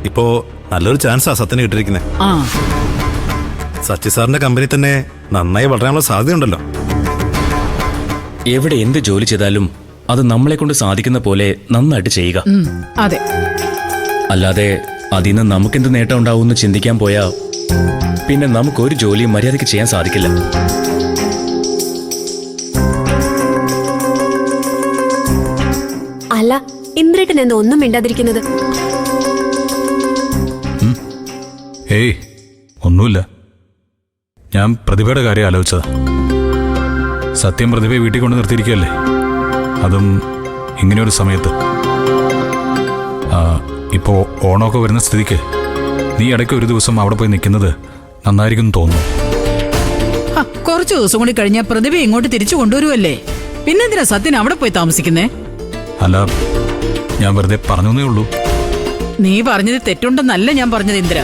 ഇപ്പോ നല്ലൊരു ചാൻസാ സത്യന് കിട്ടിയിരിക്കുന്നത്. സച്ചി സാറിന്റെ കമ്പനി തന്നെ നന്നായി വളരാനുള്ള സാധ്യതയുണ്ടല്ലോ. എവിടെ എന്ത് ജോലി ചെയ്താലും അത് നമ്മളെ കൊണ്ട് സാധിക്കുന്ന പോലെ നന്നായിട്ട് ചെയ്യുക. അതെ. അല്ലാതെ അതിന് നമുക്കെന്ത് നേട്ടം ഉണ്ടാവും ചിന്തിക്കാൻ പോയാ പിന്നെ നമുക്കൊരു ജോലിയും മര്യാദയ്ക്ക് ചെയ്യാൻ സാധിക്കില്ല. അല്ല, ഇന്ദ്രേട്ടൻ എന്താ ഒന്നും മിണ്ടാതിരിക്കുന്നത്? ഏയ് ഒന്നുമില്ല, ഞാൻ പ്രതിഭയുടെ കാര്യം ആലോചിച്ചതാ. സത്യം പ്രതിഭയെ വീട്ടിൽ കൊണ്ട് നിർത്തിയിരിക്കുകയല്ലേ, അതും ഇങ്ങനെയൊരു സമയത്ത്. ഇപ്പോൾ ഓണമൊക്കെ വരുന്ന സ്ഥിതിക്ക് നീ ഇടയ്ക്ക് ഒരു ദിവസം അവിടെ പോയി നിൽക്കുന്നത് നന്നായിരിക്കും തോന്നുന്നു. കുറച്ചു ദിവസം കൂടി കഴിഞ്ഞാൽ പ്രതിഭ ഇങ്ങോട്ട് തിരിച്ചു കൊണ്ടുവരുമല്ലേ, പിന്നെന്തിനാ സത്യൻ അവിടെ പോയി താമസിക്കുന്നേ? അല്ല, ഞാൻ വെറുതെ പറഞ്ഞേ ഉള്ളൂ. നീ പറഞ്ഞത് തെറ്റുണ്ടെന്നല്ല ഞാൻ പറഞ്ഞത് ഇന്ദ്ര.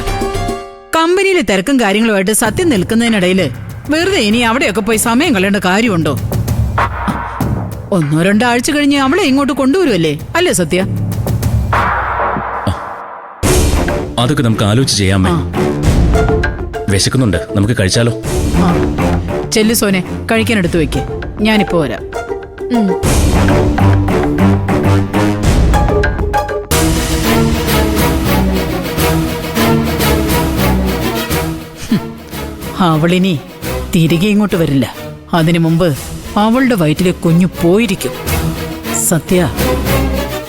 കമ്പനിയിലെ തിരക്കും കാര്യങ്ങളുമായിട്ട് സത്യം നിൽക്കുന്നതിനിടയില് വെറുതെ ഇനി അവിടെയൊക്കെ പോയി സമയം കളയേണ്ട കാര്യമുണ്ടോ? 1-2 ആഴ്ച കഴിഞ്ഞ് അവളെ ഇങ്ങോട്ട് കൊണ്ടുവരുമല്ലേ, അല്ലേ സത്യ? അതൊക്കെ നമുക്ക് ആലോചിച്ച് ചെയ്യാമേ. വിശക്കുന്നുണ്ട്, നമുക്ക് കഴിച്ചാലോ? ചെല്ലു സോനെ, കഴിക്കാനെടുത്ത് വെക്ക്, ഞാനിപ്പോ വരാം. അവളിനി തിരികെ ഇങ്ങോട്ട് വരില്ല. അതിനു മുമ്പ് അവളുടെ വയറ്റിലെ കുഞ്ഞു പോയിരിക്കും. സത്യ,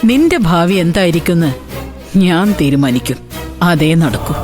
നിന്റെ ഭാവി എന്തായിരിക്കുമെന്ന് ഞാൻ തീരുമാനിക്കും. അതേ നടക്കൂ.